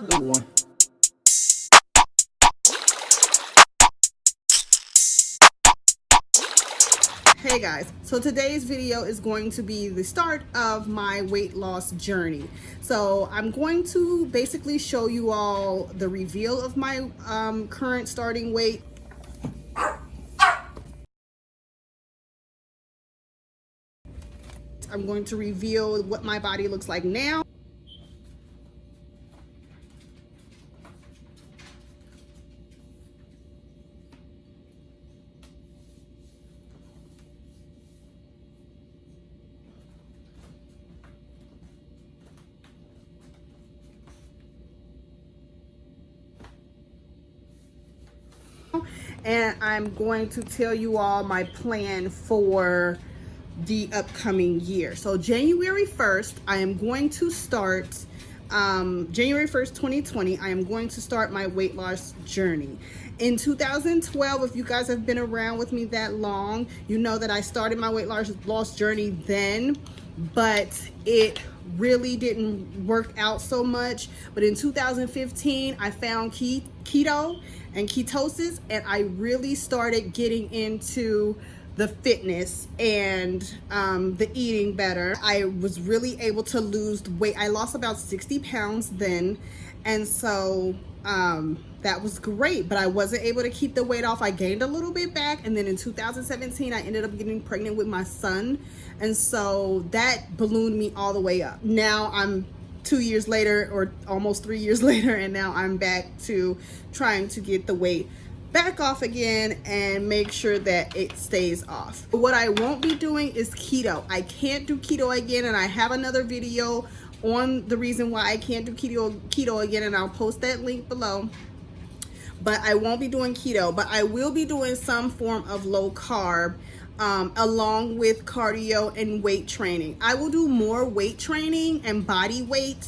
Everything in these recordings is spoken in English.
Good one. Hey guys, so today's video is going to be the start of my weight loss journey. So I'm going to basically show you all the reveal of my current starting weight. I'm going to reveal what my body looks like now. And I'm going to tell you all my plan for the upcoming year. So January 1st, I am going to start, January 1st, 2020, I am going to start my weight loss journey. In 2012, if you guys have been around with me that long, you know that I started my weight loss journey then, but it really didn't work out so much. But in 2015, I found keto and ketosis, and I really started getting into the fitness and the eating better. I was really able to lose weight. I lost about 60 pounds then, and so that was great, but I wasn't able to keep the weight off. I gained a little bit back, and then in 2017 I ended up getting pregnant with my son, and so that ballooned me all the way up. Now I'm 2 years later, or almost 3 years later, and now I'm back to trying to get the weight back off again and make sure that it stays off. What I won't be doing is keto. I can't do keto again, and I have another video on the reason why I can't do keto again, and I'll post that link below. But I won't be doing keto, but I will be doing some form of low carb along with cardio and weight training. I will do more weight training and body weight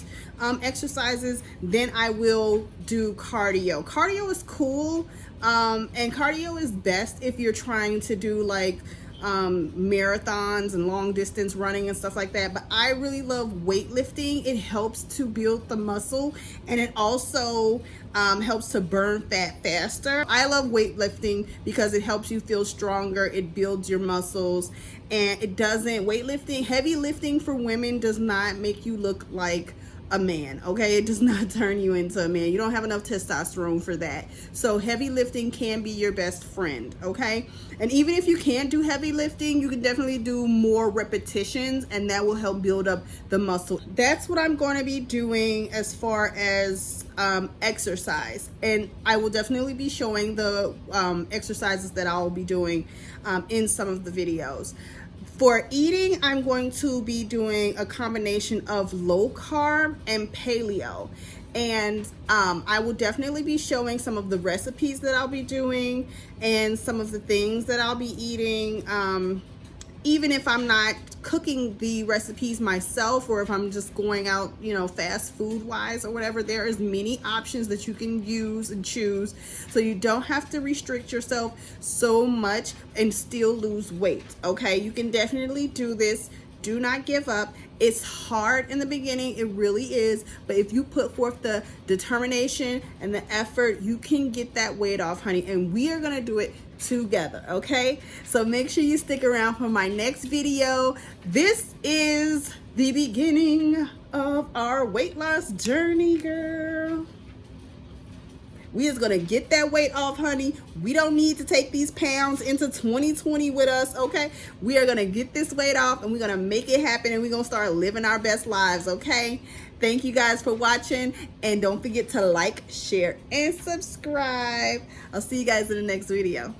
exercises than I will do cardio. Cardio is cool, and cardio is best if you're trying to do like marathons and long distance running and stuff like that. But I really love weightlifting. It helps to build the muscle, and it also helps to burn fat faster. I love weightlifting because it helps you feel stronger, it builds your muscles, and it doesn't, weightlifting, heavy lifting for women does not make you look like a man, okay? It does not turn you into a man. You don't have enough testosterone for that. So heavy lifting can be your best friend, okay? And even if you can't do heavy lifting, you can definitely do more repetitions, and that will help build up the muscle. That's what I'm going to be doing as far as exercise, and I will definitely be showing the exercises that I'll be doing in some of the videos. For eating, I'm going to be doing a combination of low carb and paleo. And I will definitely be showing some of the recipes that I'll be doing and some of the things that I'll be eating. Even if I'm not cooking the recipes myself, or if I'm just going out, you know, fast food wise or whatever, there is many options that you can use and choose, so you don't have to restrict yourself so much and still lose weight, okay? You can definitely do this. Do not give up. It's hard in the beginning, it really is, but if you put forth the determination and the effort, you can get that weight off, honey, and we are gonna do it together, okay? So make sure you stick around for my next video. This is the beginning of our weight loss journey, girl. We is gonna get that weight off, honey. We don't need to take these pounds into 2020 with us, okay? We are gonna get this weight off, and we're gonna make it happen, and we're gonna start living our best lives, okay? Thank you guys for watching, and don't forget to like, share, and subscribe. I'll see you guys in the next video.